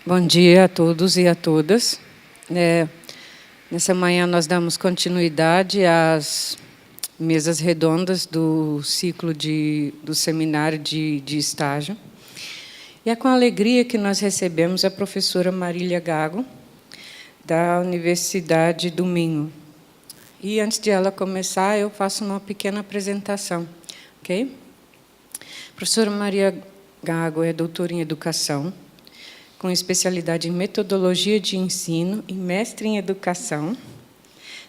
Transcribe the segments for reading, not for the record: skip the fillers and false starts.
Bom dia a todos e a todas. Nessa manhã nós damos continuidade às mesas redondas do ciclo do seminário de estágio. E é com alegria que nós recebemos a professora Marília Gago, da Universidade do Minho. E antes de ela começar, eu faço uma pequena apresentação, ok? A professora Maria Gago é doutora em Educação, com especialidade em Metodologia de Ensino e mestre em Educação,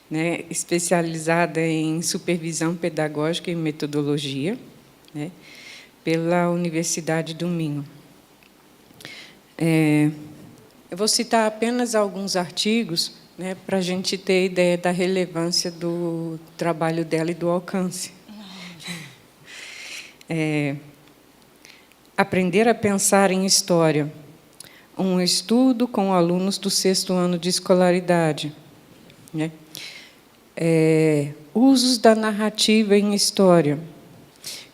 né, especializada em Supervisão Pedagógica e Metodologia, né, pela Universidade do Minho. Eu vou citar apenas alguns artigos, né, para a gente ter ideia da relevância do trabalho dela e do alcance. Aprender a pensar em história. Um estudo com alunos do 6º ano de escolaridade. Né? Usos da narrativa em história.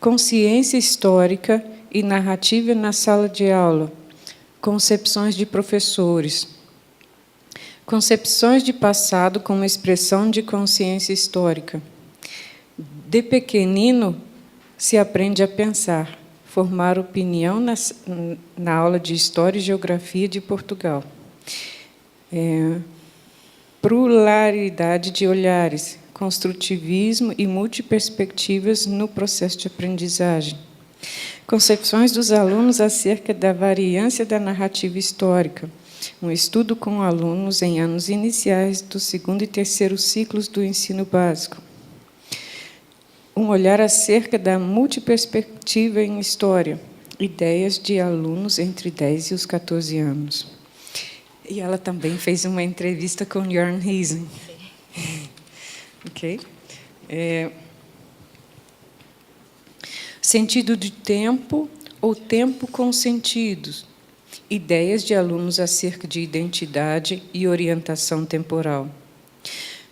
Consciência histórica e narrativa na sala de aula. Concepções de professores. Concepções de passado como expressão de consciência histórica. De pequenino se aprende a pensar. Formar opinião na aula de História e Geografia de Portugal. Pluralidade de olhares, construtivismo e multiperspectivas no processo de aprendizagem. Concepções dos alunos acerca da variância da narrativa histórica. Um estudo com alunos em anos iniciais do 2º e 3º ciclos do ensino básico. Um olhar acerca da multiperspectiva em história, ideias de alunos entre 10 e os 14 anos. E ela também fez uma entrevista com Jörn Hiesen. Ok? Sentido de tempo ou tempo com sentidos, ideias de alunos acerca de identidade e orientação temporal.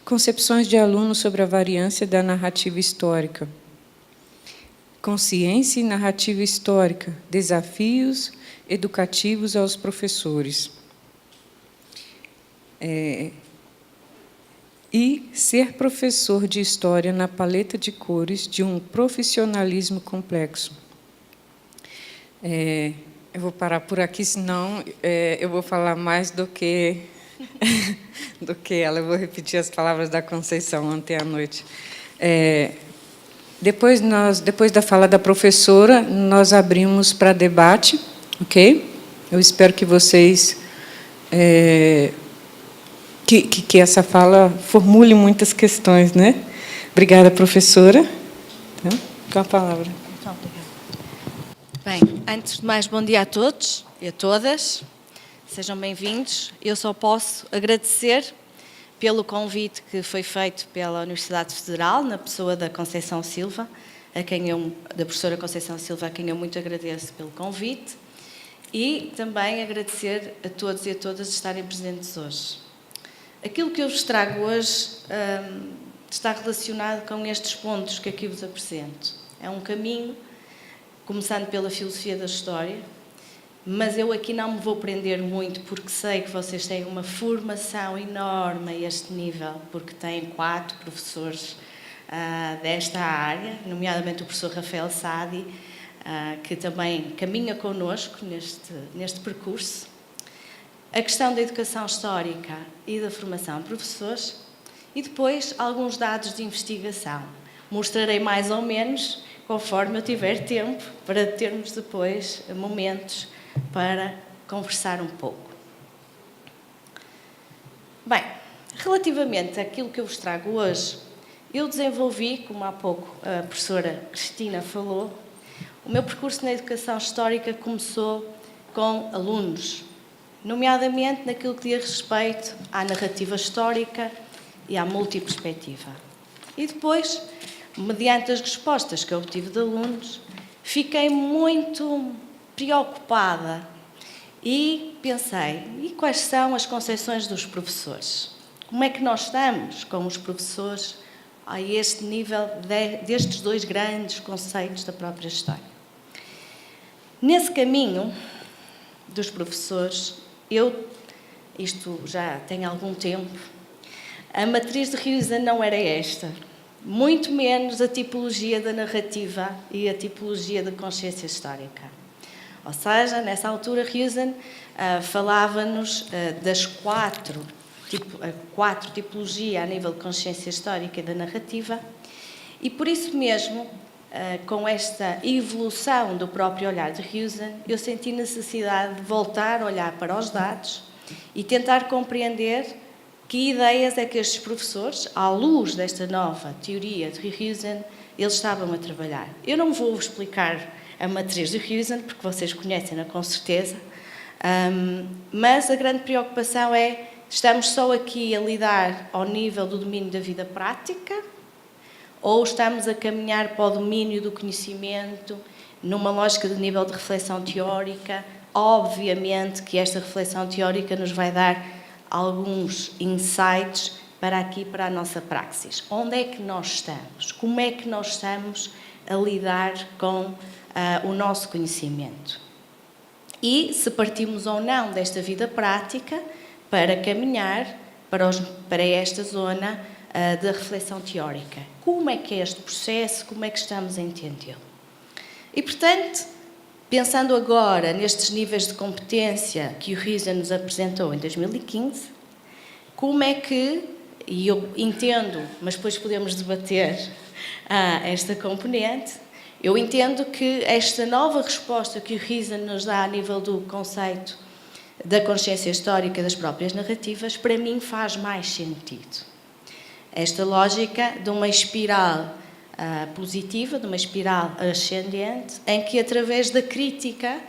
Concepções de alunos sobre a variância da narrativa histórica. Consciência e narrativa histórica. Desafios educativos aos professores. E ser professor de história na paleta de cores de um profissionalismo complexo. Eu vou parar por aqui, senão eu vou falar mais do que ela. Eu vou repetir as palavras da Conceição ontem à noite. Depois da fala da professora, nós abrimos para debate, ok? Eu espero que vocês que essa fala formule muitas questões, né? Obrigada, professora. Então, com a palavra. Bem, antes de mais, bom dia a todos e a todas. Sejam bem-vindos. Eu só posso agradecer pelo convite que foi feito pela Universidade Federal, na pessoa da Conceição Silva, da professora Conceição Silva, a quem eu muito agradeço pelo convite, e também agradecer a todos e a todas de estarem presentes hoje. Aquilo que eu vos trago hoje está relacionado com estes pontos que aqui vos apresento. É um caminho, começando pela filosofia da história, mas eu aqui não me vou prender muito, porque sei que vocês têm uma formação enorme a este nível, porque têm 4 professores desta área, nomeadamente o professor Rafael Sadi, que também caminha connosco neste percurso. A questão da educação histórica e da formação de professores, e depois alguns dados de investigação. Mostrarei mais ou menos, conforme eu tiver tempo, para termos depois momentos para conversar um pouco. Bem, relativamente àquilo que eu vos trago hoje, eu desenvolvi, como há pouco a professora Cristina falou, o meu percurso na educação histórica começou com alunos, nomeadamente naquilo que diz respeito à narrativa histórica e à multiperspectiva. E depois, mediante as respostas que eu obtive de alunos, fiquei muito preocupada e pensei, e quais são as concepções dos professores? Como é que nós estamos com os professores a este nível destes 2 grandes conceitos da própria história? Nesse caminho dos professores, isto já tem algum tempo, a matriz de Huizan não era esta, muito menos a tipologia da narrativa e a tipologia da consciência histórica. Ou seja, nessa altura, Huizan falava-nos das quatro tipologias a nível de consciência histórica e da narrativa, e por isso mesmo, com esta evolução do próprio olhar de Huizan, eu senti necessidade de voltar a olhar para os dados e tentar compreender que ideias é que estes professores, à luz desta nova teoria de Huizan, eles estavam a trabalhar. Eu não vou explicar a matriz de Huizan, porque vocês conhecem-na com certeza, mas a grande preocupação é, estamos só aqui a lidar ao nível do domínio da vida prática, ou estamos a caminhar para o domínio do conhecimento, numa lógica de nível de reflexão teórica? Obviamente que esta reflexão teórica nos vai dar alguns insights para aqui, para a nossa praxis. Onde é que nós estamos? Como é que nós estamos a lidar com o nosso conhecimento? E se partimos ou não desta vida prática para caminhar para esta zona da reflexão teórica. Como é que é este processo? Como é que estamos a entendê-lo? E, portanto, pensando agora nestes níveis de competência que o Huizan nos apresentou em 2015, como é que, e eu entendo, mas depois podemos debater esta componente, eu entendo que esta nova resposta que o Huizan nos dá a nível do conceito da consciência histórica das próprias narrativas, para mim faz mais sentido. Esta lógica de uma espiral positiva, de uma espiral ascendente, em que através da crítica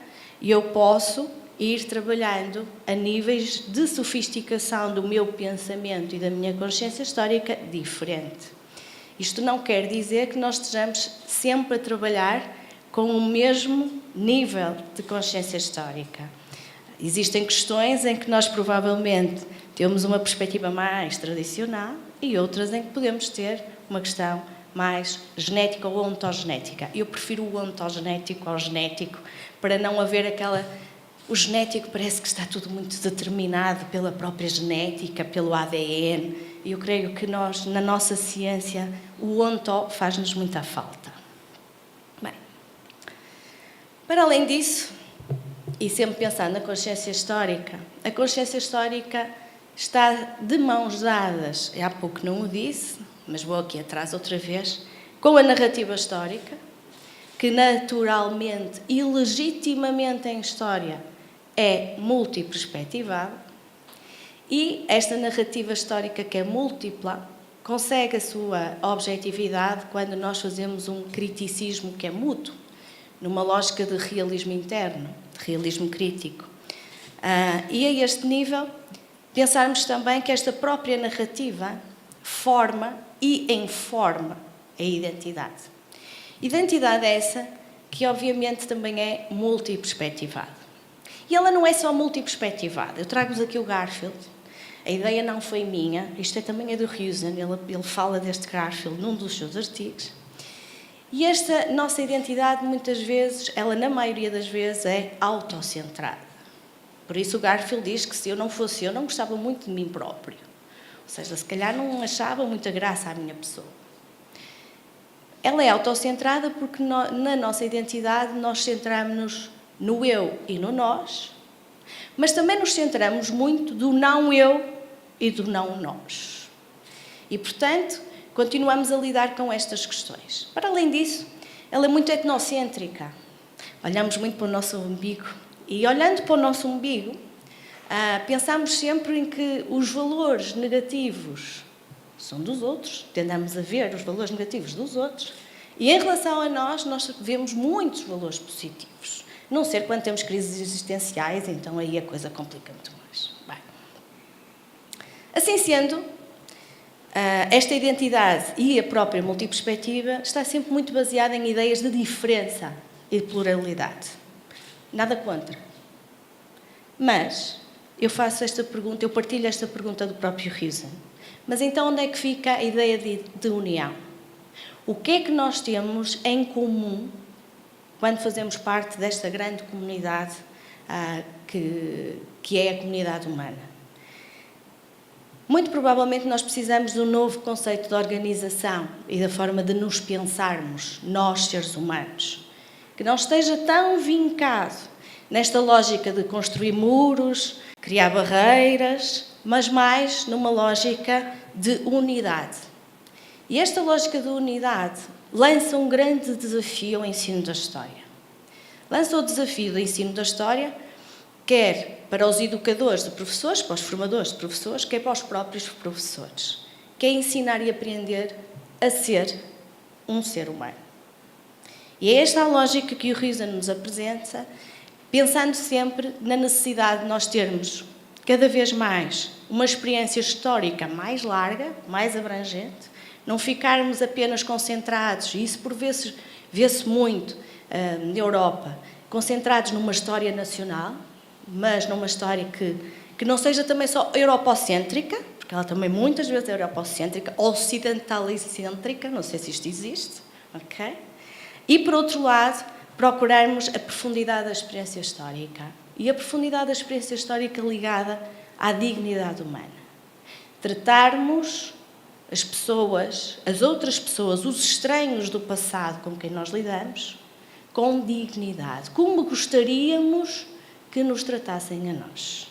eu posso ir trabalhando a níveis de sofisticação do meu pensamento e da minha consciência histórica diferente. Isto não quer dizer que nós estejamos sempre a trabalhar com o mesmo nível de consciência histórica. Existem questões em que nós provavelmente temos uma perspectiva mais tradicional e outras em que podemos ter uma questão mais genética ou ontogenética. Eu prefiro o ontogenético ao genético, para não haver aquela... O genético parece que está tudo muito determinado pela própria genética, pelo ADN. E eu creio que nós, na nossa ciência, o onto faz-nos muita falta. Bem, para além disso, e sempre pensando na consciência histórica, a consciência histórica está de mãos dadas, há pouco não o disse, mas vou aqui atrás outra vez, com a narrativa histórica, que naturalmente e legitimamente em história é multiperspectivada, e esta narrativa histórica que é múltipla consegue a sua objetividade quando nós fazemos um criticismo que é mútuo, numa lógica de realismo interno, de realismo crítico. E a este nível, pensarmos também que esta própria narrativa forma e informa a identidade. Identidade essa que, obviamente, também é multiperspectivada. E ela não é só multiperspectivada. Eu trago-vos aqui o Garfield. A ideia não foi minha. Isto também é do Huizan. Ele fala deste Garfield num dos seus artigos. E esta nossa identidade, muitas vezes, ela, na maioria das vezes, é autocentrada. Por isso o Garfield diz que se eu não fosse eu, não gostava muito de mim próprio. Ou seja, se calhar não achava muita graça à minha pessoa. Ela é autocentrada porque na nossa identidade nós centramos-nos no eu e no nós, mas também nos centramos muito do não eu e do não nós. E, portanto, continuamos a lidar com estas questões. Para além disso, ela é muito etnocêntrica. Olhamos muito para o nosso umbigo. E, olhando para o nosso umbigo, pensamos sempre em que os valores negativos são dos outros, tendemos a ver os valores negativos dos outros, e em relação a nós vemos muitos valores positivos. Não ser quando temos crises existenciais, então aí a coisa complica muito mais. Bem, assim sendo, esta identidade e a própria multiperspectiva está sempre muito baseada em ideias de diferença e de pluralidade. Nada contra. Mas eu faço esta pergunta, eu partilho esta pergunta do próprio Huizan. Mas então onde é que fica a ideia de união? O que é que nós temos em comum quando fazemos parte desta grande comunidade que é a comunidade humana. Muito provavelmente nós precisamos de um novo conceito de organização e da forma de nos pensarmos, nós, seres humanos, que não esteja tão vincado nesta lógica de construir muros, criar barreiras, mas mais numa lógica de unidade. E esta lógica de unidade lança um grande desafio ao ensino da história. Lança o desafio do ensino da história, quer para os educadores de professores, para os formadores de professores, quer para os próprios professores, que é ensinar e aprender a ser um ser humano. E é esta a lógica que o Reason nos apresenta, pensando sempre na necessidade de nós termos cada vez mais uma experiência histórica mais larga, mais abrangente, não ficarmos apenas concentrados, e isso por vezes vê-se muito na Europa, concentrados numa história nacional, mas numa história que não seja também só europocêntrica, porque ela também muitas vezes é europocêntrica, ocidentalicêntrica, não sei se isto existe, ok? E, por outro lado, procurarmos a profundidade da experiência histórica. E a profundidade da experiência histórica ligada à dignidade humana. Tratarmos as pessoas, as outras pessoas, os estranhos do passado com quem nós lidamos, com dignidade. Como gostaríamos que nos tratassem a nós.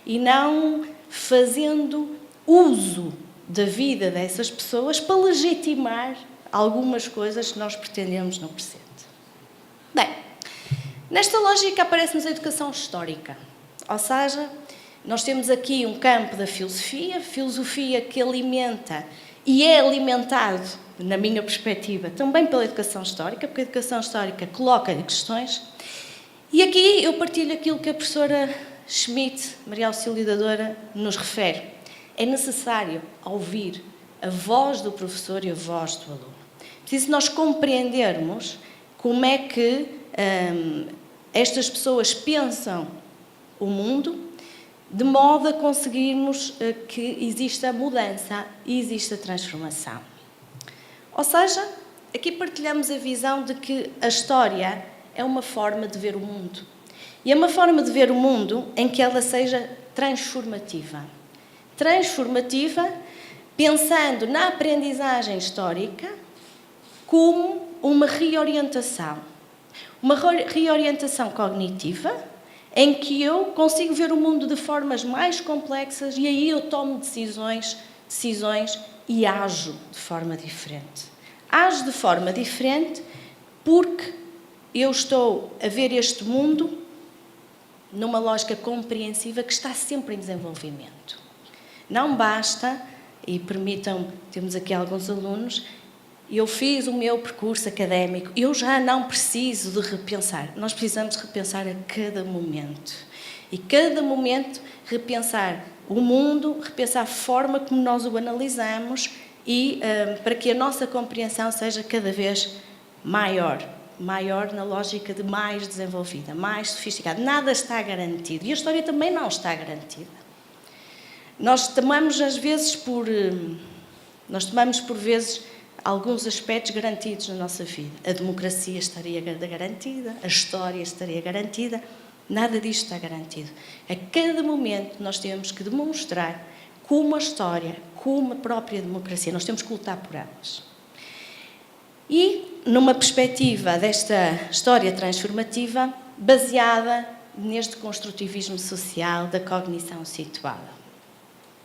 E não fazendo uso da vida dessas pessoas para legitimar algumas coisas que nós pretendemos no presente. Bem, nesta lógica aparece-nos a educação histórica. Ou seja, nós temos aqui um campo da filosofia que alimenta e é alimentado, na minha perspectiva, também pela educação histórica, porque a educação histórica coloca questões. E aqui eu partilho aquilo que a professora Schmidt, Maria Auxiliadora, nos refere. É necessário ouvir a voz do professor e a voz do aluno. Preciso nós compreendermos como é que estas pessoas pensam o mundo, de modo a conseguirmos que exista mudança e exista transformação. Ou seja, aqui partilhamos a visão de que a história é uma forma de ver o mundo. E é uma forma de ver o mundo em que ela seja transformativa. Transformativa, pensando na aprendizagem histórica como uma reorientação. Uma reorientação cognitiva em que eu consigo ver o mundo de formas mais complexas e aí eu tomo decisões e ajo de forma diferente. Ajo de forma diferente porque eu estou a ver este mundo numa lógica compreensiva que está sempre em desenvolvimento. Não basta, e permitam, temos aqui alguns alunos, eu fiz o meu percurso académico, eu já não preciso de repensar. Nós precisamos repensar a cada momento. E cada momento repensar o mundo, repensar a forma como nós o analisamos e para que a nossa compreensão seja cada vez maior na lógica de mais desenvolvida, mais sofisticada. Nada está garantido. E a história também não está garantida. Nós tomamos por vezes alguns aspectos garantidos na nossa vida. A democracia estaria garantida, a história estaria garantida. Nada disto está garantido. A cada momento nós temos que demonstrar como a história, como a própria democracia, nós temos que lutar por elas. E numa perspectiva desta história transformativa, baseada neste construtivismo social da cognição situada.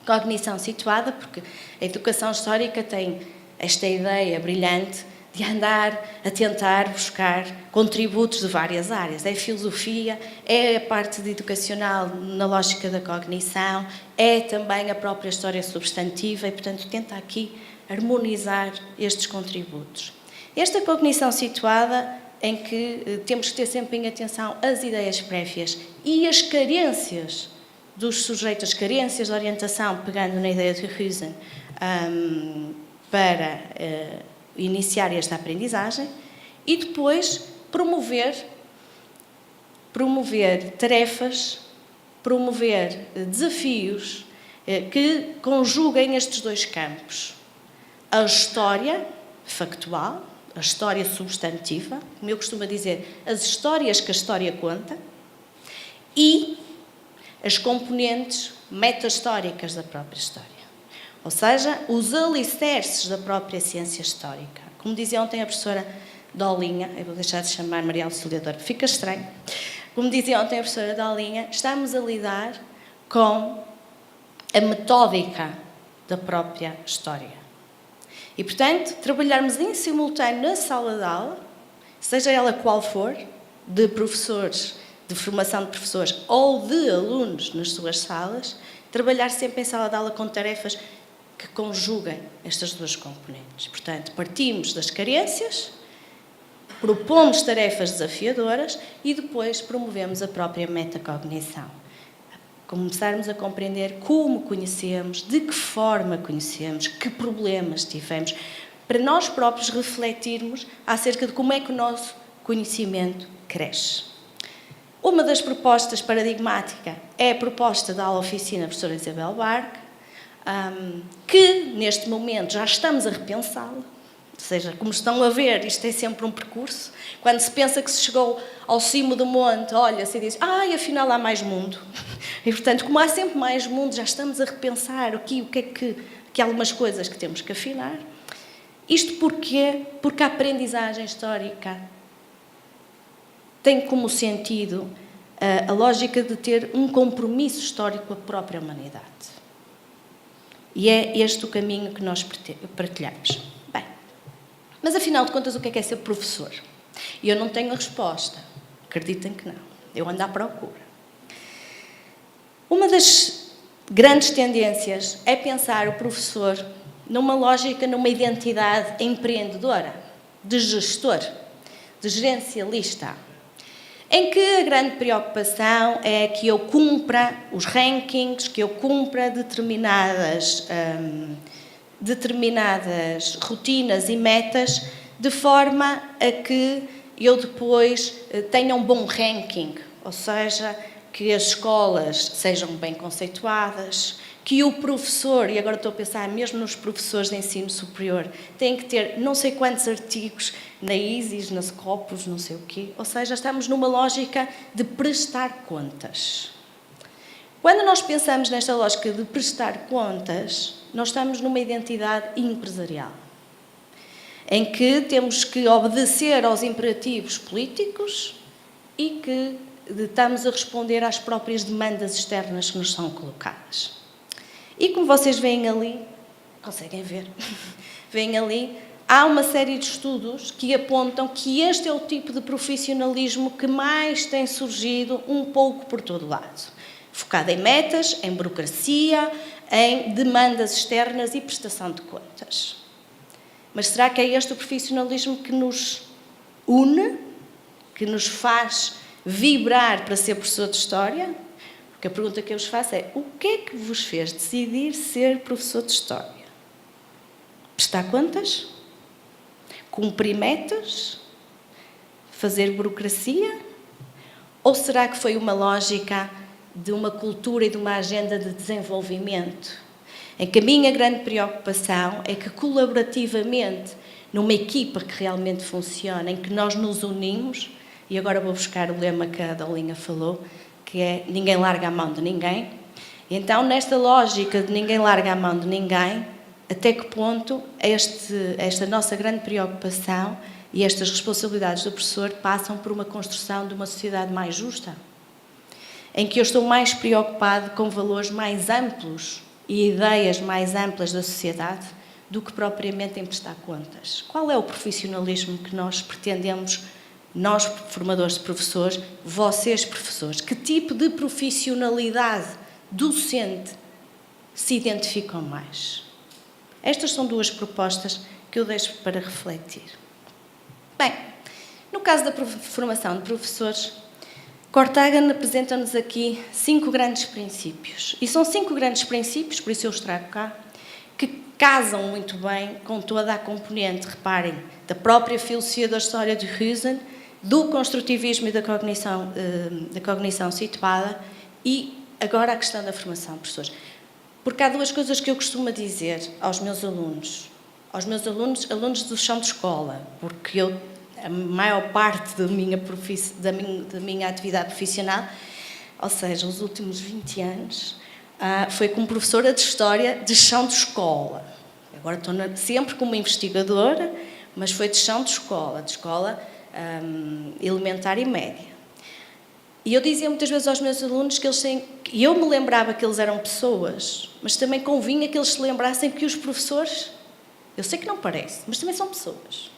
Cognição situada porque a educação histórica tem esta ideia brilhante de andar a tentar buscar contributos de várias áreas. É a filosofia, é a parte educacional na lógica da cognição, é também a própria história substantiva e, portanto, tenta aqui harmonizar estes contributos. Esta cognição situada em que temos que ter sempre em atenção as ideias prévias e as carências dos sujeitos, as carências de orientação, pegando na ideia de Huizen, para iniciar esta aprendizagem e depois promover tarefas, promover desafios que conjuguem estes dois campos. A história factual, a história substantiva, como eu costumo dizer, as histórias que a história conta, e as componentes meta-históricas da própria história. Ou seja, os alicerces da própria ciência histórica. Como dizia ontem a professora Dolinha, eu vou deixar de chamar Maria Auxiliadora, fica estranho. Como dizia ontem a professora Dolinha, estamos a lidar com a metódica da própria história. E, portanto, trabalharmos em simultâneo na sala de aula, seja ela qual for, de professores, de formação de professores ou de alunos nas suas salas, trabalhar sempre em sala de aula com tarefas que conjuguem estas duas componentes. Portanto, partimos das carências, propomos tarefas desafiadoras e depois promovemos a própria metacognição. Começarmos a compreender como conhecemos, de que forma conhecemos, que problemas tivemos, para nós próprios refletirmos acerca de como é que o nosso conhecimento cresce. Uma das propostas paradigmáticas é a proposta da aula-oficina da professora Isabel Barque, que neste momento já estamos a repensá-la. Ou seja, como estão a ver, isto é sempre um percurso. Quando se pensa que se chegou ao cimo do monte, olha-se e diz, afinal há mais mundo. E, portanto, como há sempre mais mundo, já estamos a repensar aqui o que há algumas coisas que temos que afinar. Isto porquê? Porque a aprendizagem histórica tem como sentido a lógica de ter um compromisso histórico com a própria humanidade. E é este o caminho que nós partilhamos. Bem, mas afinal de contas, o que é ser professor? E eu não tenho a resposta. Acreditem que não. Eu ando à procura. Uma das grandes tendências é pensar o professor numa lógica, numa identidade empreendedora, de gestor, de gerencialista, em que a grande preocupação é que eu cumpra os rankings, que eu cumpra determinadas rotinas e metas, de forma a que eu depois tenha um bom ranking, ou seja, que as escolas sejam bem conceituadas, que o professor, e agora estou a pensar mesmo nos professores de ensino superior, tem que ter não sei quantos artigos na ISIS, na Scopus, não sei o quê. Ou seja, estamos numa lógica de prestar contas. Quando nós pensamos nesta lógica de prestar contas, nós estamos numa identidade empresarial, em que temos que obedecer aos imperativos políticos e que estamos a responder às próprias demandas externas que nos são colocadas. E como vocês veem ali, conseguem ver, veem ali, há uma série de estudos que apontam que este é o tipo de profissionalismo que mais tem surgido um pouco por todo lado. Focado em metas, em burocracia, em demandas externas e prestação de contas. Mas será que é este o profissionalismo que nos une, que nos faz vibrar para ser professor de História? Porque a pergunta que eu vos faço é: o que é que vos fez decidir ser professor de História? Prestar contas? Cumprir metas? Fazer burocracia? Ou será que foi uma lógica de uma cultura e de uma agenda de desenvolvimento, em que a minha grande preocupação é que colaborativamente, numa equipa que realmente funciona, em que nós nos unimos, e agora vou buscar o lema que a Dolinha falou, que é ninguém larga a mão de ninguém. Então, nesta lógica de ninguém larga a mão de ninguém, até que ponto esta nossa grande preocupação e estas responsabilidades do professor passam por uma construção de uma sociedade mais justa, em que eu estou mais preocupado com valores mais amplos e ideias mais amplas da sociedade do que propriamente em prestar contas. Qual é o profissionalismo que nós pretendemos, nós formadores de professores, vocês professores? Que tipo de profissionalidade docente se identificam mais? Estas são duas propostas que eu deixo para refletir. Bem, no caso da formação de professores, Cortagan apresenta-nos aqui 5 grandes princípios. E são 5 grandes princípios, por isso eu os trago cá, que casam muito bem com toda a componente, reparem, da própria filosofia da história de Husserl, do construtivismo e da cognição situada, e agora a questão da formação de professores. Porque há 2 coisas que eu costumo dizer aos meus alunos do chão de escola, porque a maior parte da minha atividade profissional ou seja, os últimos 20 anos, foi como professora de História de chão de escola. Agora estou sempre como investigadora, mas foi de chão de escola elementar e média. E eu dizia muitas vezes aos meus alunos que eles têm... E eu me lembrava que eles eram pessoas, mas também convinha que eles se lembrassem que os professores, eu sei que não parece, mas também são pessoas.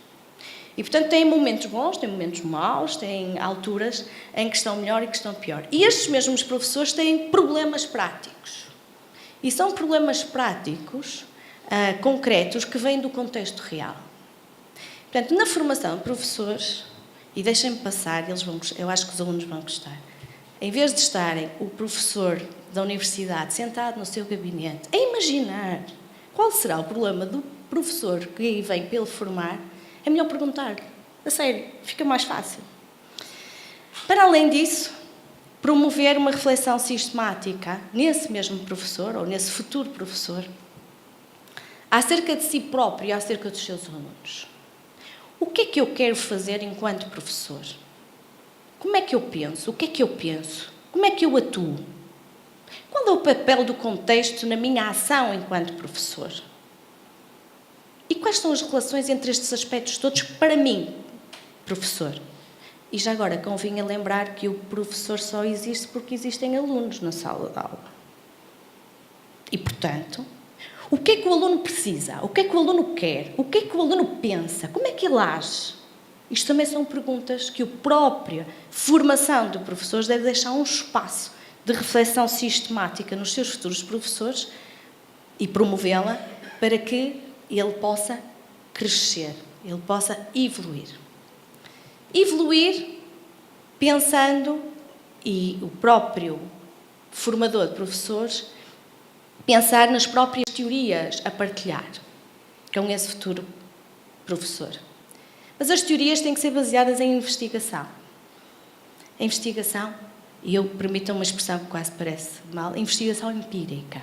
E, portanto, têm momentos bons, têm momentos maus, têm alturas em que estão melhor e que estão pior. E estes mesmos professores têm problemas práticos. E são problemas práticos, concretos, que vêm do contexto real. Portanto, na formação de professores, e deixem-me passar, eu acho que os alunos vão gostar, em vez de estarem o professor da universidade sentado no seu gabinete a imaginar qual será o problema do professor que aí vem para ele formar, é melhor perguntar. A sério, fica mais fácil. Para além disso, promover uma reflexão sistemática nesse mesmo professor, ou nesse futuro professor, acerca de si próprio e acerca dos seus alunos. O que é que eu quero fazer enquanto professor? Como é que eu penso? O que é que eu penso? Como é que eu atuo? Qual é o papel do contexto na minha ação enquanto professor? E quais são as relações entre estes aspectos todos para mim, professor? E já agora convinha lembrar que o professor só existe porque existem alunos na sala de aula. E, portanto, o que é que o aluno precisa? O que é que o aluno quer? O que é que o aluno pensa? Como é que ele age? Isto também são perguntas que a própria formação de professores deve deixar um espaço de reflexão sistemática nos seus futuros professores e promovê-la para que ele possa crescer, ele possa evoluir. Evoluir pensando, e o próprio formador de professores, pensar nas próprias teorias a partilhar com esse futuro professor. Mas as teorias têm que ser baseadas em investigação. A investigação, e eu permito uma expressão que quase parece mal, investigação empírica.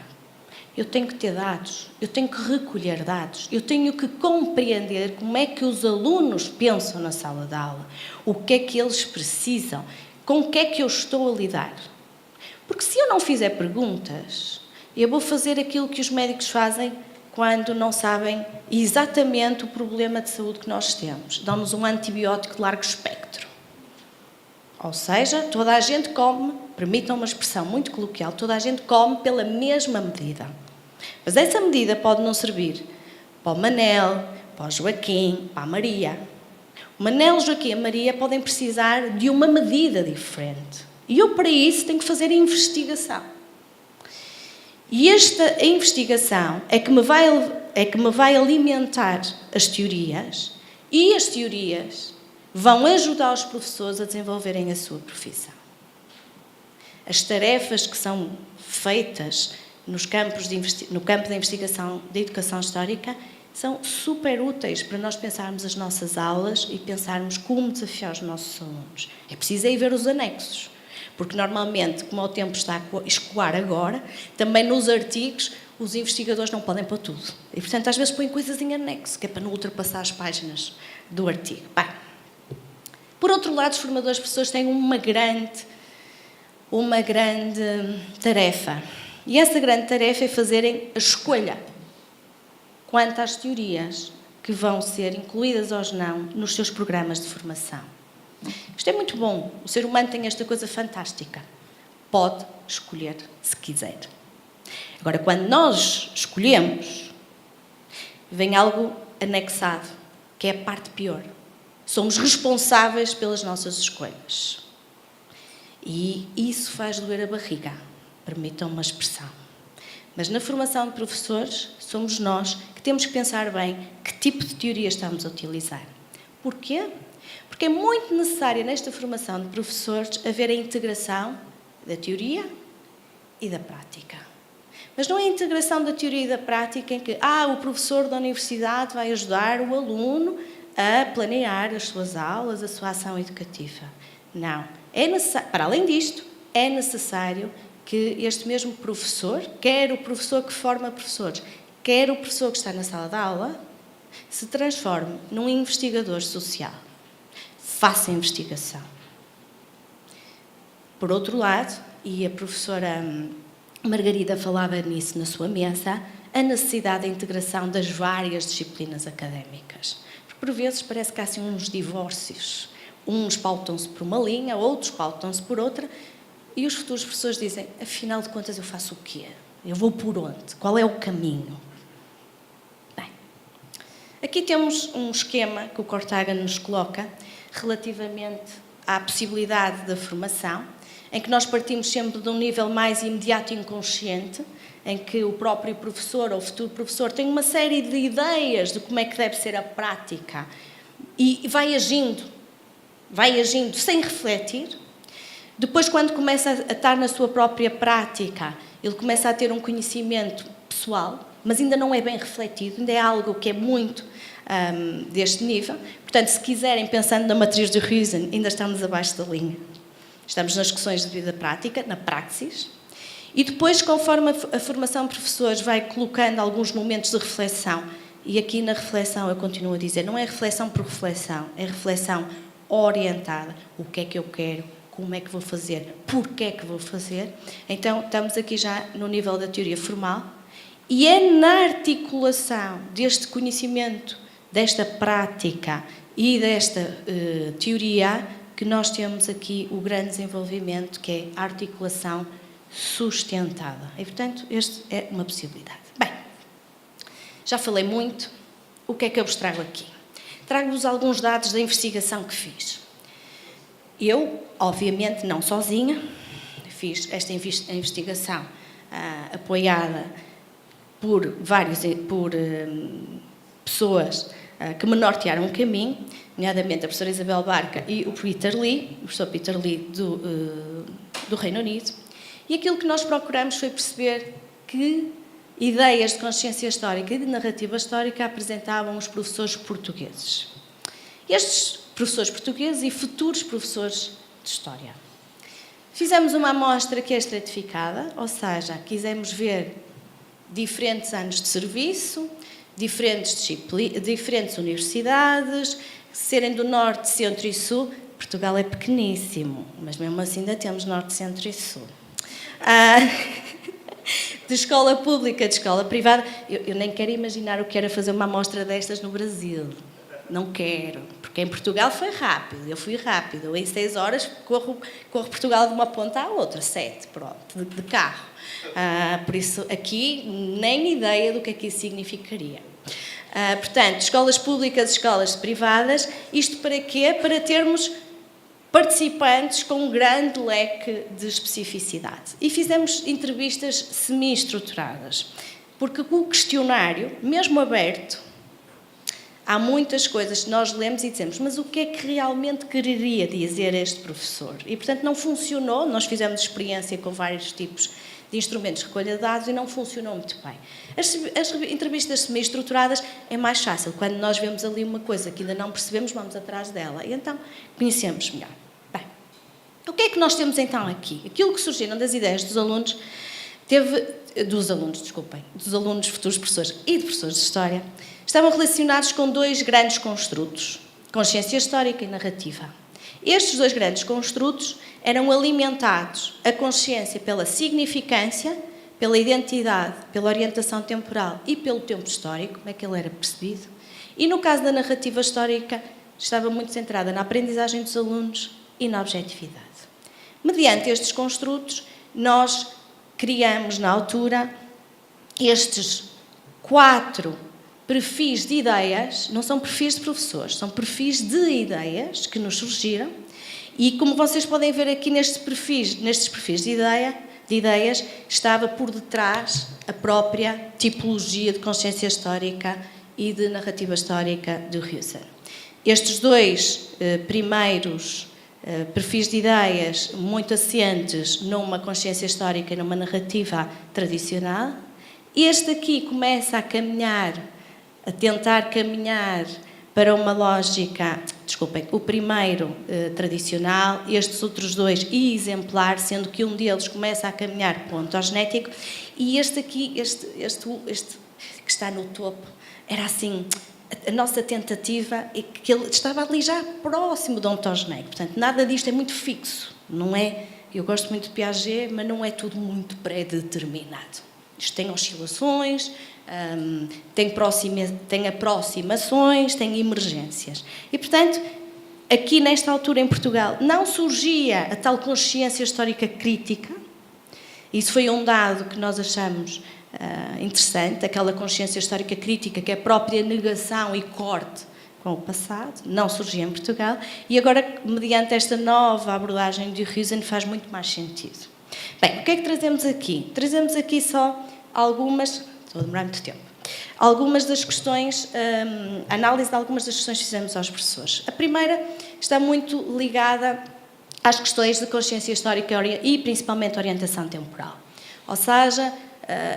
Eu tenho que ter dados, eu tenho que recolher dados, eu tenho que compreender como é que os alunos pensam na sala de aula, o que é que eles precisam, com o que é que eu estou a lidar. Porque se eu não fizer perguntas, eu vou fazer aquilo que os médicos fazem quando não sabem exatamente o problema de saúde que nós temos. Dão-nos um antibiótico de largo espectro. Ou seja, toda a gente come, permitam uma expressão muito coloquial, toda a gente come pela mesma medida. Mas essa medida pode não servir para o Manel, para o Joaquim, para a Maria. O Manel, o Joaquim e a Maria podem precisar de uma medida diferente. E eu, para isso, tenho que fazer investigação. E esta investigação é que me vai alimentar as teorias, e as teorias vão ajudar os professores a desenvolverem a sua profissão. As tarefas que são feitas no campo da investigação da educação histórica são super úteis para nós pensarmos as nossas aulas e pensarmos como desafiar os nossos alunos. É preciso aí ver os anexos, porque normalmente, como o tempo está a escoar agora, também nos artigos os investigadores não podem pôr tudo. E, portanto, às vezes põem coisas em anexo, que é para não ultrapassar as páginas do artigo. Bem, por outro lado, os formadores de professores têm uma grande tarefa. E essa grande tarefa é fazerem a escolha quanto às teorias que vão ser incluídas ou não nos seus programas de formação. Isto é muito bom. O ser humano tem esta coisa fantástica. Pode escolher se quiser. Agora, quando nós escolhemos, vem algo anexado, que é a parte pior. Somos responsáveis pelas nossas escolhas. E isso faz doer a barriga. Permitam uma expressão. Mas na formação de professores, somos nós que temos que pensar bem que tipo de teoria estamos a utilizar. Porquê? Porque é muito necessário nesta formação de professores haver a integração da teoria e da prática. Mas não é a integração da teoria e da prática em que o professor da universidade vai ajudar o aluno a planear as suas aulas, a sua ação educativa. Não. Para além disto, é necessário que este mesmo professor, quer o professor que forma professores, quer o professor que está na sala de aula, se transforme num investigador social. Faça investigação. Por outro lado, e a professora Margarida falava nisso na sua mesa, a necessidade da integração das várias disciplinas académicas. Porque, por vezes, parece que há assim uns divórcios. Uns pautam-se por uma linha, outros pautam-se por outra, e os futuros professores dizem, afinal de contas, eu faço o quê? Eu vou por onde? Qual é o caminho? Bem, aqui temos um esquema que o Cortaga nos coloca relativamente à possibilidade da formação, em que nós partimos sempre de um nível mais imediato e inconsciente, em que o próprio professor ou o futuro professor tem uma série de ideias de como é que deve ser a prática e vai agindo sem refletir. Depois, quando começa a estar na sua própria prática, ele começa a ter um conhecimento pessoal, mas ainda não é bem refletido, ainda é algo que é muito deste nível. Portanto, se quiserem, pensando na matriz de Huizen, ainda estamos abaixo da linha. Estamos nas questões de vida prática, na praxis. E depois, conforme a formação de professores vai colocando alguns momentos de reflexão, e aqui na reflexão eu continuo a dizer, não é reflexão por reflexão, é reflexão orientada. O que é que eu quero? Como é que vou fazer? Porquê é que vou fazer? Então, estamos aqui já no nível da teoria formal, e é na articulação deste conhecimento, desta prática e desta teoria que nós temos aqui o grande desenvolvimento, que é a articulação sustentada. E, portanto, esta é uma possibilidade. Bem, já falei muito. O que é que eu vos trago aqui? Trago-vos alguns dados da investigação que fiz. Eu, obviamente, não sozinha, fiz esta investigação apoiada por pessoas que me nortearam um caminho, nomeadamente a professora Isabel Barca e o professor Peter Lee do Reino Unido. E aquilo que nós procuramos foi perceber que ideias de consciência histórica e de narrativa histórica apresentavam os professores portugueses. Estes professores portugueses e futuros professores de História. Fizemos uma amostra que é estratificada, ou seja, quisemos ver diferentes anos de serviço, diferentes universidades, serem do Norte, Centro e Sul. Portugal é pequeníssimo, mas mesmo assim ainda temos Norte, Centro e Sul. De escola pública, de escola privada. Eu nem quero imaginar o que era fazer uma amostra destas no Brasil. Não quero, porque em Portugal foi rápido, eu fui rápido. Eu, em 6 horas corro Portugal de uma ponta à outra, 7, pronto, de carro. Por isso, aqui, nem ideia do que é que isso significaria. Portanto, escolas públicas, escolas privadas, isto para quê? Para termos participantes com um grande leque de especificidade. E fizemos entrevistas semi-estruturadas, porque o questionário, mesmo aberto, há muitas coisas que nós lemos e dizemos, mas o que é que realmente quereria dizer este professor? E, portanto, não funcionou. Nós fizemos experiência com vários tipos de instrumentos de recolha de dados e não funcionou muito bem. As entrevistas semi-estruturadas é mais fácil. Quando nós vemos ali uma coisa que ainda não percebemos, vamos atrás dela. E então conhecemos melhor. Bem, o que é que nós temos então aqui? Aquilo que surgiram das ideias dos alunos, dos alunos, futuros professores e de professores de História, estavam relacionados com 2 grandes construtos, consciência histórica e narrativa. Estes 2 grandes construtos eram alimentados, a consciência pela significância, pela identidade, pela orientação temporal e pelo tempo histórico, como é que ele era percebido. E no caso da narrativa histórica, estava muito centrada na aprendizagem dos alunos e na objetividade. Mediante estes construtos, nós criamos na altura estes 4 perfis de ideias, não são perfis de professores, são perfis de ideias que nos surgiram e, como vocês podem ver aqui nestes perfis de ideias, estava por detrás a própria tipologia de consciência histórica e de narrativa histórica de Husserl. Estes 2 primeiros perfis de ideias muito assentes numa consciência histórica e numa narrativa tradicional. Este aqui começa a tentar caminhar para uma lógica, o primeiro tradicional, estes outros 2 e exemplar, sendo que um deles começa a caminhar para o ontogenético, e este aqui, este que está no topo, era assim, a nossa tentativa, é que ele estava ali já próximo do ontogenético. Portanto, nada disto é muito fixo, não é eu gosto muito de Piaget, mas não é tudo muito pré-determinado. Isto tem oscilações, tem aproximações, tem emergências. E, portanto, aqui nesta altura em Portugal não surgia a tal consciência histórica crítica. Isso foi um dado que nós achamos interessante, aquela consciência histórica crítica que é a própria negação e corte com o passado, não surgia em Portugal, e agora, mediante esta nova abordagem de Huizen, faz muito mais sentido. Bem, o que é que trazemos aqui? Trazemos aqui só algumas, estou a demorar muito tempo, algumas das questões, análise de algumas das questões que fizemos aos professores. A primeira está muito ligada às questões de consciência histórica e principalmente orientação temporal. Ou seja,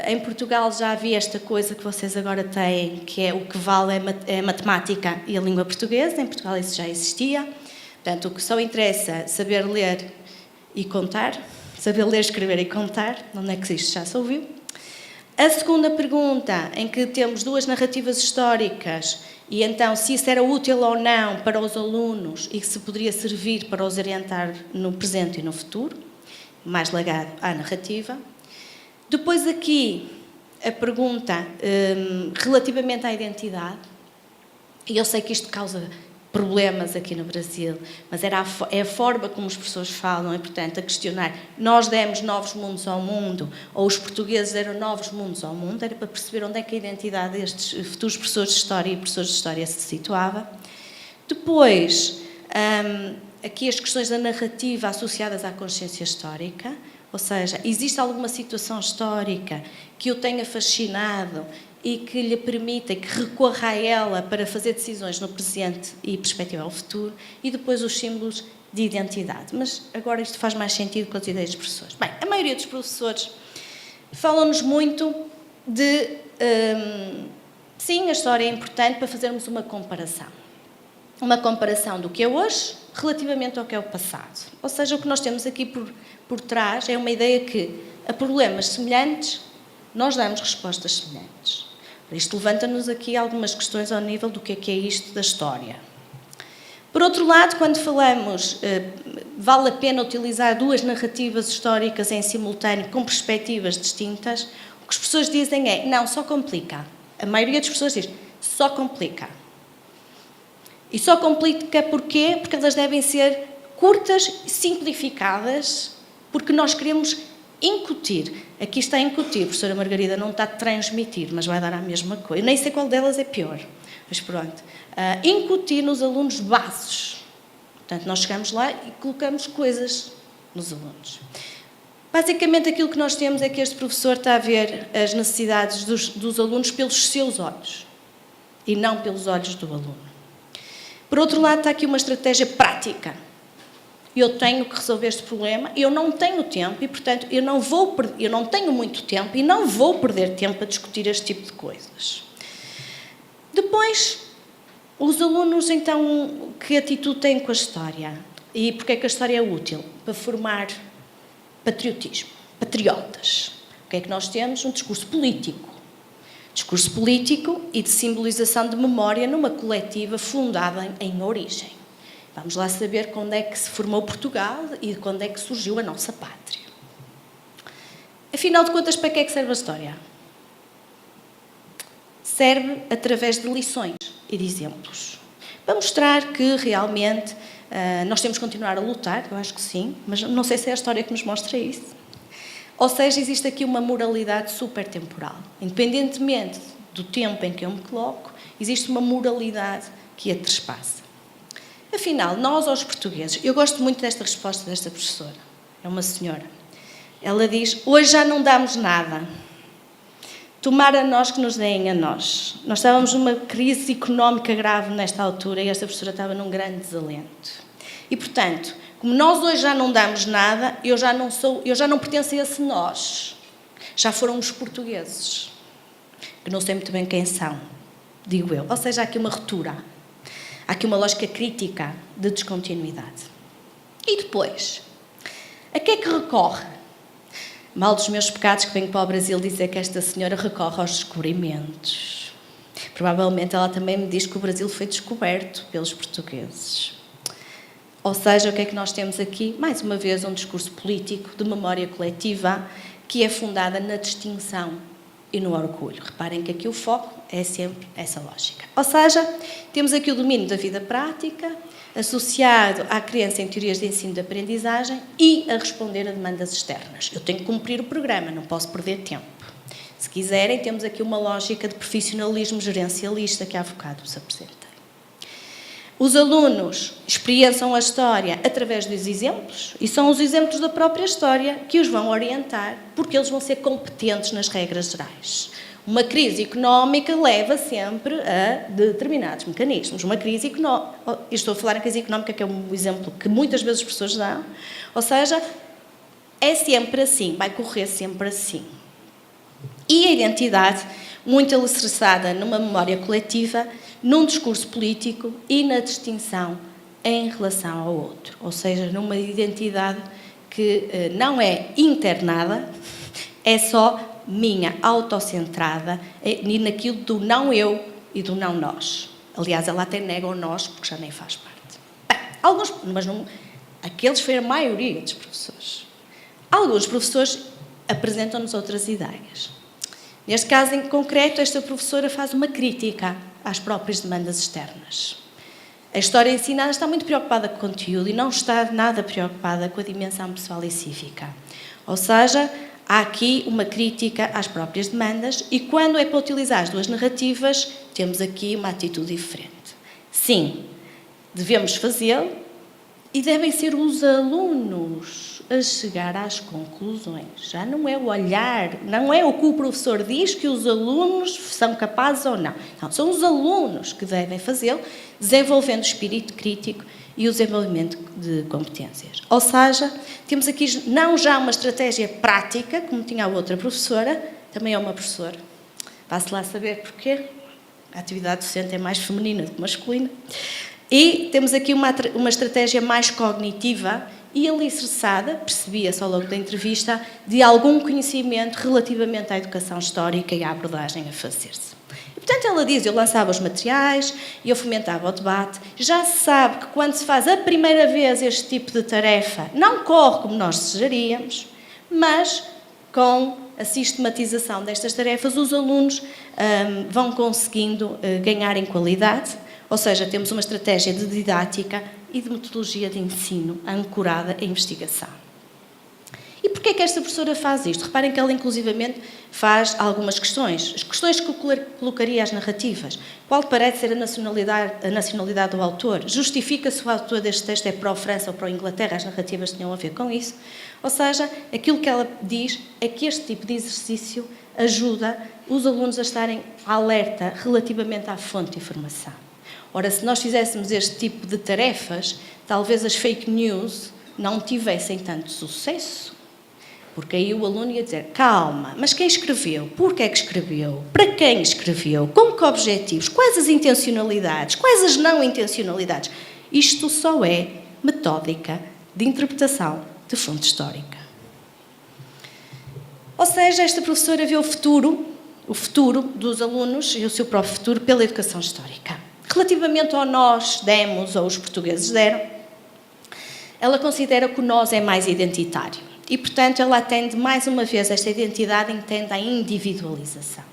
em Portugal já havia esta coisa que vocês agora têm, que é o que vale é a matemática e a língua portuguesa. Em Portugal isso já existia. Portanto, o que só interessa é saber ler e contar, saber ler, escrever e contar. Onde é que isto já se ouviu? A segunda pergunta, em que temos duas narrativas históricas, e então se isso era útil ou não para os alunos e se poderia servir para os orientar no presente e no futuro, mais ligado à narrativa. Depois aqui a pergunta relativamente à identidade, e eu sei que isto causa problemas aqui no Brasil, mas é a forma como os professores falam, e portanto a questionar, nós demos novos mundos ao mundo, ou os portugueses deram novos mundos ao mundo, era para perceber onde é que a identidade destes futuros professores de História e professores de História se situava. Depois, aqui as questões da narrativa associadas à consciência histórica, ou seja, existe alguma situação histórica que o tenha fascinado e que lhe permita que recorra a ela para fazer decisões no presente e perspectiva ao futuro, e depois os símbolos de identidade. Mas agora isto faz mais sentido com as ideias dos professores. Bem, a maioria dos professores falam-nos muito de... sim, a história é importante para fazermos uma comparação. Uma comparação do que é hoje relativamente ao que é o passado. Ou seja, o que nós temos aqui por trás é uma ideia que a problemas semelhantes nós damos respostas semelhantes. Isto levanta-nos aqui algumas questões ao nível do que é isto da história. Por outro lado, quando falamos, vale a pena utilizar duas narrativas históricas em simultâneo com perspectivas distintas, o que as pessoas dizem é, não, só complica. A maioria das pessoas diz, só complica. E só complica porquê? Porque elas devem ser curtas, simplificadas, porque nós queremos incutir. Aqui está a incutir, a professora Margarida não está a transmitir, mas vai dar a mesma coisa. Eu nem sei qual delas é pior, mas pronto. Incutir nos alunos bases. Portanto, nós chegamos lá e colocamos coisas nos alunos. Basicamente, aquilo que nós temos é que este professor está a ver as necessidades dos alunos pelos seus olhos e não pelos olhos do aluno. Por outro lado, está aqui uma estratégia prática. Eu tenho que resolver este problema, eu não tenho tempo e, portanto, eu não tenho muito tempo e não vou perder tempo a discutir este tipo de coisas. Depois, os alunos, então, que atitude têm com a história? E porque é que a história é útil? Para formar patriotismo, patriotas. O que é que nós temos? Um discurso político. Discurso político e de simbolização de memória numa coletiva fundada em origem. Vamos lá saber quando é que se formou Portugal e quando é que surgiu a nossa pátria. Afinal de contas, para que é que serve a história? Serve através de lições e de exemplos. Para mostrar que realmente nós temos que continuar a lutar, eu acho que sim, mas não sei se é a história que nos mostra isso. Ou seja, existe aqui uma moralidade supertemporal. Independentemente do tempo em que eu me coloco, existe uma moralidade que a trespassa. Afinal, nós, aos portugueses, eu gosto muito desta resposta desta professora, é uma senhora. Ela diz, hoje já não damos nada. Tomara nós que nos deem a nós. Nós estávamos numa crise económica grave nesta altura e esta professora estava num grande desalento. E, portanto, como nós hoje já não damos nada, eu já não pertenço a esse nós. Já foram os portugueses, que não sei muito bem quem são, digo eu. Ou seja, há aqui uma ruptura. Há aqui uma lógica crítica de descontinuidade. E depois, a que é que recorre? Mal dos meus pecados que venho para o Brasil dizer que esta senhora recorre aos descobrimentos. Provavelmente ela também me diz que o Brasil foi descoberto pelos portugueses. Ou seja, o que é que nós temos aqui? Mais uma vez, um discurso político de memória coletiva que é fundada na distinção e no orgulho. Reparem que aqui o foco é sempre essa lógica. Ou seja, temos aqui o domínio da vida prática, associado à crença em teorias de ensino e de aprendizagem e a responder a demandas externas. Eu tenho que cumprir o programa, não posso perder tempo. Se quiserem, temos aqui uma lógica de profissionalismo gerencialista que há bocado vos apresentei. Os alunos experienciam a história através dos exemplos e são os exemplos da própria história que os vão orientar, porque eles vão ser competentes nas regras gerais. Uma crise económica leva sempre a determinados mecanismos. Uma crise económica, estou a falar em crise económica, que é um exemplo que muitas vezes as pessoas dão, ou seja, é sempre assim, vai correr sempre assim. E a identidade, muito alicerçada numa memória coletiva, num discurso político e na distinção em relação ao outro. Ou seja, numa identidade que não é internada, é só minha, autocentrada, e naquilo do não eu e do não nós. Aliás, ela até nega o nós, porque já nem faz parte. Bem, alguns, mas não, aqueles foi a maioria dos professores. Alguns professores apresentam-nos outras ideias. Neste caso em concreto, esta professora faz uma crítica às próprias demandas externas. A história ensinada está muito preocupada com o conteúdo e não está nada preocupada com a dimensão pessoal e cívica. Ou seja, há aqui uma crítica às próprias demandas e quando é para utilizar as duas narrativas, temos aqui uma atitude diferente. Sim, devemos fazê-lo e devem ser os alunos a chegar às conclusões. Já não é o olhar, não é o que o professor diz que os alunos são capazes ou não. Não, são os alunos que devem fazê-lo, desenvolvendo o espírito crítico e o desenvolvimento de competências. Ou seja, temos aqui não já uma estratégia prática, como tinha a outra professora, também é uma professora. Vá-se lá saber porquê. A atividade docente é mais feminina do que masculina. E temos aqui uma estratégia mais cognitiva e alicerçada, percebia-se ao longo da entrevista, de algum conhecimento relativamente à educação histórica e à abordagem a fazer-se. E, portanto, ela diz, eu lançava os materiais, eu fomentava o debate. Já se sabe que quando se faz a primeira vez este tipo de tarefa, não corre como nós desejaríamos, mas com a sistematização destas tarefas, os alunos vão conseguindo ganhar em qualidade. Ou seja, temos uma estratégia de didática e de metodologia de ensino ancorada em investigação. E porquê é que esta professora faz isto? Reparem que ela, inclusivamente, faz algumas questões. As questões que colocaria às narrativas. Qual parece ser a nacionalidade do autor? Justifica se o autor deste texto é pró-França ou pró-Inglaterra? As narrativas tinham a ver com isso. Ou seja, aquilo que ela diz é que este tipo de exercício ajuda os alunos a estarem alerta relativamente à fonte de informação. Ora, se nós fizéssemos este tipo de tarefas, talvez as fake news não tivessem tanto sucesso. Porque aí o aluno ia dizer, calma, mas quem escreveu? Porquê é que escreveu? Para quem escreveu? Com que objetivos? Quais as intencionalidades? Quais as não intencionalidades? Isto só é metódica de interpretação de fonte histórica. Ou seja, esta professora vê o futuro dos alunos e o seu próprio futuro pela educação histórica. Relativamente ao nós demos, ou os portugueses deram, ela considera que o nós é mais identitário. E, portanto, ela atende mais uma vez esta identidade, entende a individualização.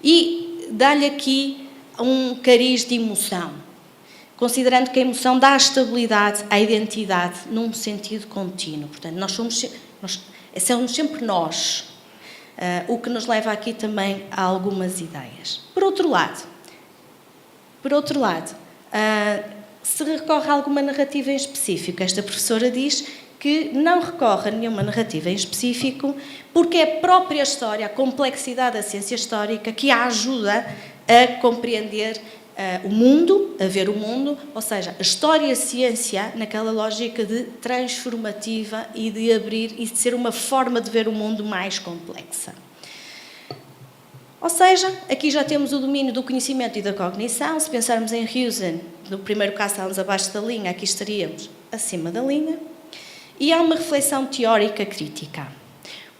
E dá-lhe aqui um cariz de emoção, considerando que a emoção dá estabilidade à identidade num sentido contínuo. Portanto, nós somos sempre nós, o que nos leva aqui também a algumas ideias. Por outro lado, se recorre a alguma narrativa em específico, esta professora diz que não recorre a nenhuma narrativa em específico porque é a própria história, a complexidade da ciência histórica que a ajuda a compreender o mundo, a ver o mundo, ou seja, a história e a ciência naquela lógica de transformativa e de abrir e de ser uma forma de ver o mundo mais complexa. Ou seja, aqui já temos o domínio do conhecimento e da cognição. Se pensarmos em Husen, no primeiro caso estávamos abaixo da linha, aqui estaríamos acima da linha. E há uma reflexão teórica crítica.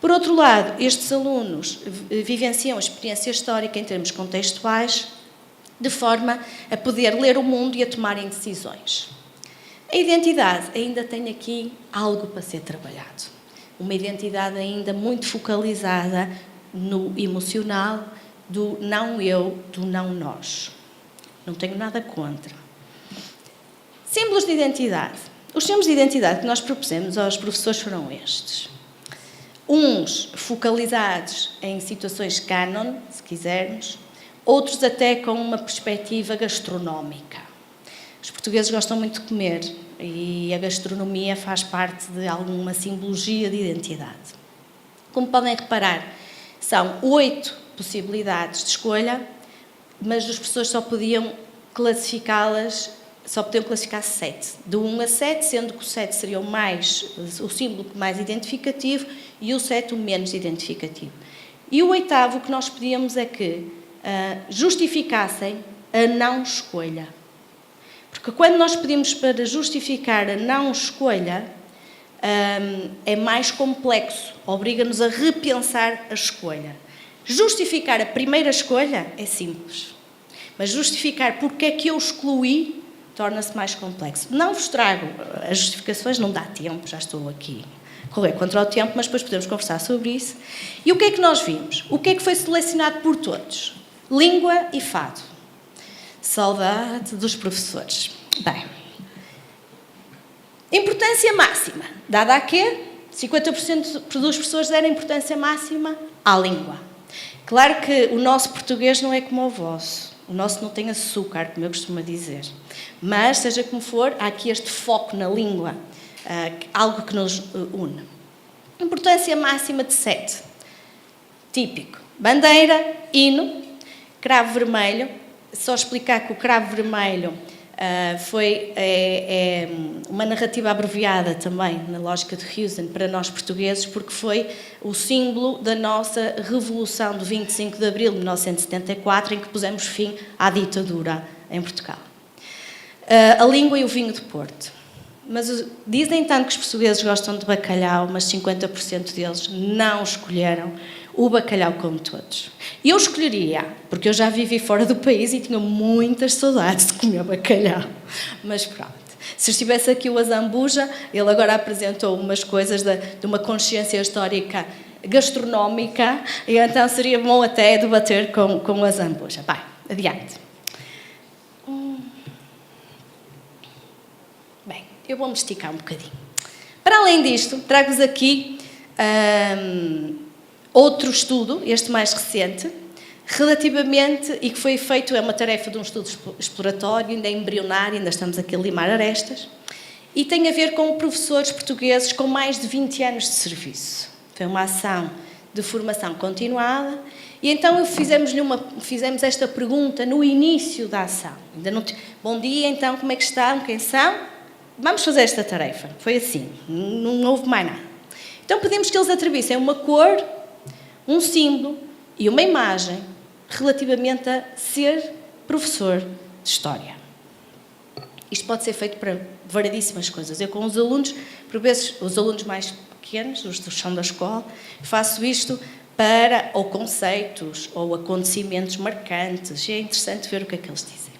Por outro lado, estes alunos vivenciam a experiência histórica em termos contextuais, de forma a poder ler o mundo e a tomarem decisões. A identidade ainda tem aqui algo para ser trabalhado. Uma identidade ainda muito focalizada no emocional, do não eu, do não nós. Não tenho nada contra. Símbolos de identidade. Os símbolos de identidade que nós propusemos aos professores foram estes. Uns focalizados em situações canon, se quisermos, outros até com uma perspectiva gastronómica. Os portugueses gostam muito de comer e a gastronomia faz parte de alguma simbologia de identidade. Como podem reparar, são 8 possibilidades de escolha, mas os professores só podiam classificar 7, de 1 a 7, sendo que o 7 seria o símbolo mais identificativo e o 7 o menos identificativo. E o 8º, o que nós pedíamos é que justificassem a não escolha. Porque quando nós pedimos para justificar a não escolha, é mais complexo, obriga-nos a repensar a escolha. Justificar a primeira escolha é simples, mas justificar porque é que eu excluí torna-se mais complexo. Não vos trago as justificações, não dá tempo, já estou aqui a correr contra o tempo, mas depois podemos conversar sobre isso. E o que é que nós vimos? O que é que foi selecionado por todos? Língua e fado. Saudade dos professores. Bem, importância máxima. Dada a quê? 50% dos professores deram importância máxima à língua. Claro que o nosso português não é como o vosso. O nosso não tem açúcar, como eu costumo dizer. Mas, seja como for, há aqui este foco na língua, algo que nos une. Importância máxima de 7. Típico. Bandeira, hino, cravo vermelho. Só explicar que o cravo vermelho foi uma narrativa abreviada também, na lógica de Huyshen, para nós portugueses, porque foi o símbolo da nossa Revolução de 25 de Abril de 1974, em que pusemos fim à ditadura em Portugal. A língua e o vinho de Porto. Mas dizem tanto que os portugueses gostam de bacalhau, mas 50% deles não escolheram o bacalhau como todos. Eu escolheria, porque eu já vivi fora do país e tinha muitas saudades de comer bacalhau. Mas pronto. Se estivesse aqui o Azambuja, ele agora apresentou umas coisas de uma consciência histórica gastronómica, e então seria bom até debater com o Azambuja. Vai, adiante. Bem, eu vou-me esticar um bocadinho. Para além disto, trago-vos aqui outro estudo, este mais recente, relativamente, e que foi feito, é uma tarefa de um estudo exploratório, ainda é embrionário, ainda estamos aqui a limar arestas, e tem a ver com professores portugueses com mais de 20 anos de serviço. Foi uma ação de formação continuada, e então fizemos esta pergunta no início da ação. Bom dia, então, como é que estão? Quem são? Vamos fazer esta tarefa. Foi assim, não houve mais nada. Então pedimos que eles atribuíssem uma cor, um símbolo e uma imagem relativamente a ser professor de História. Isto pode ser feito para variedíssimas coisas. Eu com os alunos, por vezes os alunos mais pequenos, os do chão da escola, faço isto para ou conceitos ou acontecimentos marcantes. E é interessante ver o que é que eles dizem.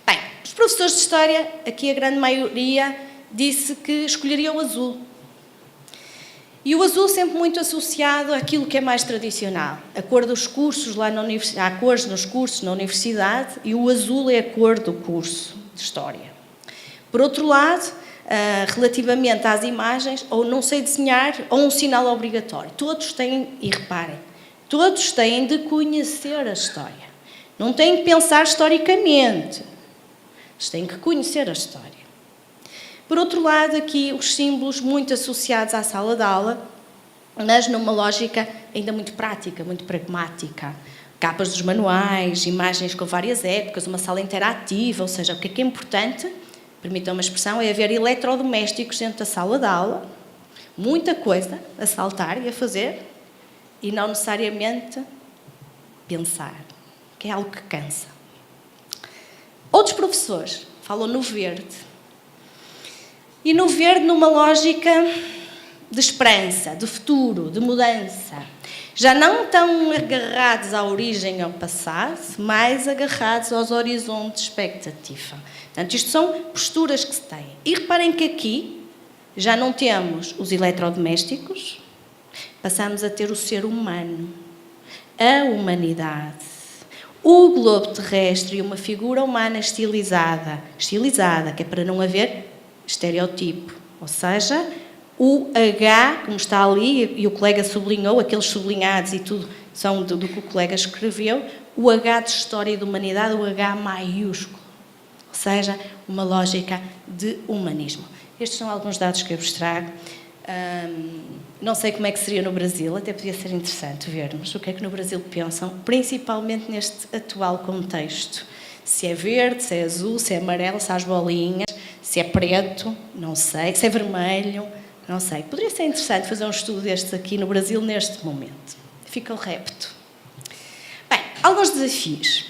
Bem, os professores de História, aqui a grande maioria, disse que escolheria o azul. E o azul sempre muito associado àquilo que é mais tradicional. A cor dos cursos lá na universidade, há cores nos cursos na universidade e o azul é a cor do curso de História. Por outro lado, relativamente às imagens, ou não sei desenhar, ou um sinal obrigatório. Todos têm, e reparem, todos têm de conhecer a história. Não têm que pensar historicamente. Eles têm que conhecer a história. Por outro lado, aqui os símbolos muito associados à sala de aula, mas numa lógica ainda muito prática, muito pragmática. Capas dos manuais, imagens com várias épocas, uma sala interativa, ou seja, o que é importante, permitam uma expressão, é haver eletrodomésticos dentro da sala de aula, muita coisa a saltar e a fazer, e não necessariamente pensar, que é algo que cansa. Outros professores falam no verde. E no verde, numa lógica de esperança, de futuro, de mudança. Já não tão agarrados à origem, ao passado, mais agarrados aos horizontes de expectativa. Portanto, isto são posturas que se têm. E reparem que aqui já não temos os eletrodomésticos, passamos a ter o ser humano, a humanidade, o globo terrestre e uma figura humana estilizada, que é para não haver estereotipo, ou seja, o H, como está ali, e o colega sublinhou, aqueles sublinhados e tudo são do que o colega escreveu, o H de História e de Humanidade, o H maiúsculo, ou seja, uma lógica de humanismo. Estes são alguns dados que eu vos trago. Não sei como é que seria no Brasil, até podia ser interessante vermos o que é que no Brasil pensam, principalmente neste atual contexto. Se é verde, se é azul, se é amarelo, se há as bolinhas, se é preto, não sei, se é vermelho, não sei. Poderia ser interessante fazer um estudo destes aqui no Brasil neste momento. Fica o repto. Bem, alguns desafios.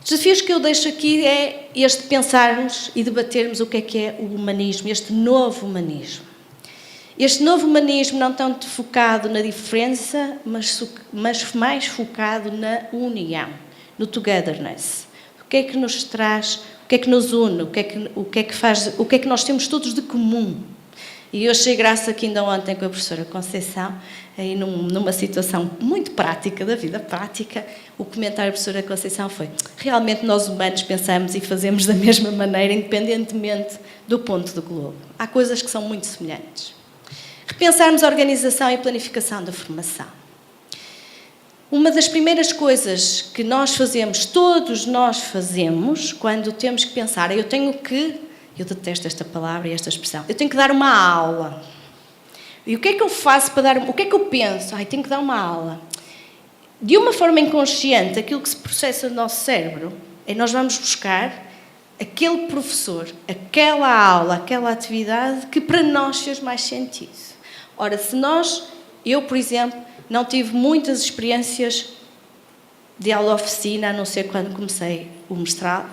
Os desafios que eu deixo aqui é este pensarmos e debatermos o que é o humanismo, este novo humanismo. Este novo humanismo não tanto focado na diferença, mas mais focado na união, no togetherness. O que é que nos traz, o que é que nos une, o que é que nós temos todos de comum. E eu achei graça que ainda ontem com a professora Conceição, aí numa situação muito prática, da vida prática, o comentário da professora Conceição foi: realmente nós humanos pensamos e fazemos da mesma maneira, independentemente do ponto do globo. Há coisas que são muito semelhantes. Repensarmos a organização e planificação da formação. Uma das primeiras coisas que nós fazemos, todos nós fazemos, quando temos que pensar, eu detesto esta palavra e esta expressão, eu tenho que dar uma aula. E o que é que eu faço para dar, o que é que eu penso? Tenho que dar uma aula. De uma forma inconsciente, aquilo que se processa no nosso cérebro é nós vamos buscar aquele professor, aquela aula, aquela atividade que para nós fez mais sentido. Ora, eu, por exemplo, não tive muitas experiências de aula oficina, a não ser quando comecei o mestrado,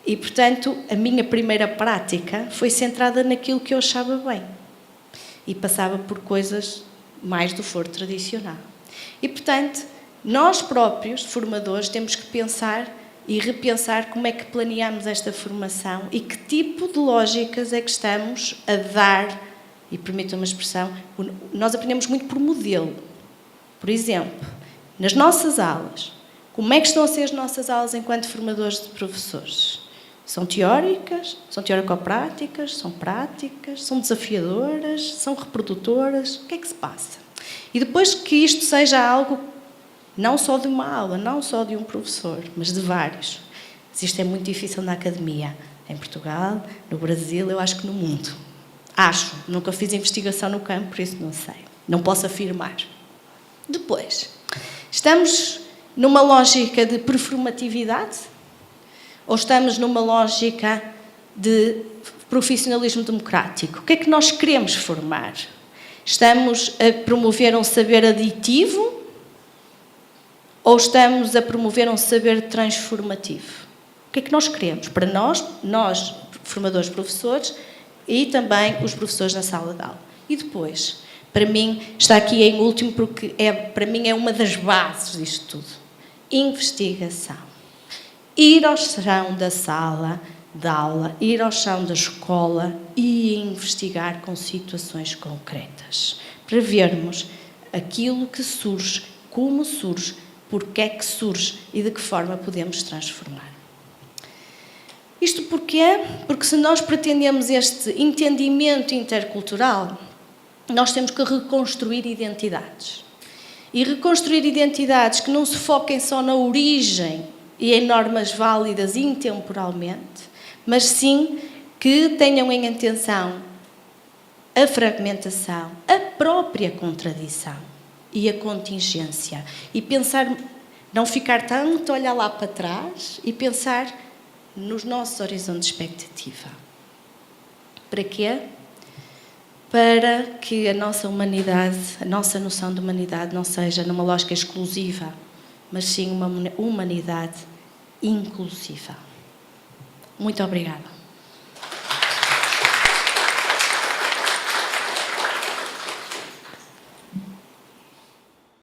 e, portanto, a minha primeira prática foi centrada naquilo que eu achava bem, e passava por coisas mais do foro tradicional. E, portanto, nós próprios, formadores, temos que pensar e repensar como é que planeamos esta formação e que tipo de lógicas é que estamos a dar, e permitam-me a expressão, nós aprendemos muito por modelo. Por exemplo, nas nossas aulas, como é que estão a ser as nossas aulas enquanto formadores de professores? São teóricas? São teórico-práticas? São práticas? São desafiadoras? São reprodutoras? O que é que se passa? E depois que isto seja algo não só de uma aula, não só de um professor, mas de vários. Mas isto é muito difícil na academia. Em Portugal, no Brasil, eu acho que no mundo. Acho. Nunca fiz investigação no campo, por isso não sei. Não posso afirmar. Depois, estamos numa lógica de performatividade ou estamos numa lógica de profissionalismo democrático? O que é que nós queremos formar? Estamos a promover um saber aditivo ou estamos a promover um saber transformativo? O que é que nós queremos? Para nós formadores professores e também os professores na sala de aula. E depois, para mim, está aqui em último porque para mim é uma das bases disto tudo. Investigação. Ir ao chão da sala de aula, ir ao chão da escola e investigar com situações concretas. Para vermos aquilo que surge, como surge, porque é que surge e de que forma podemos transformar. Isto porquê? Porque se nós pretendemos este entendimento intercultural, nós temos que reconstruir identidades. E reconstruir identidades que não se foquem só na origem e em normas válidas intemporalmente, mas sim que tenham em atenção a fragmentação, a própria contradição e a contingência. E pensar, não ficar tanto a olhar lá para trás e pensar nos nossos horizontes de expectativa. Para quê? Para que a nossa humanidade, a nossa noção de humanidade não seja numa lógica exclusiva, mas sim uma humanidade inclusiva. Muito obrigada.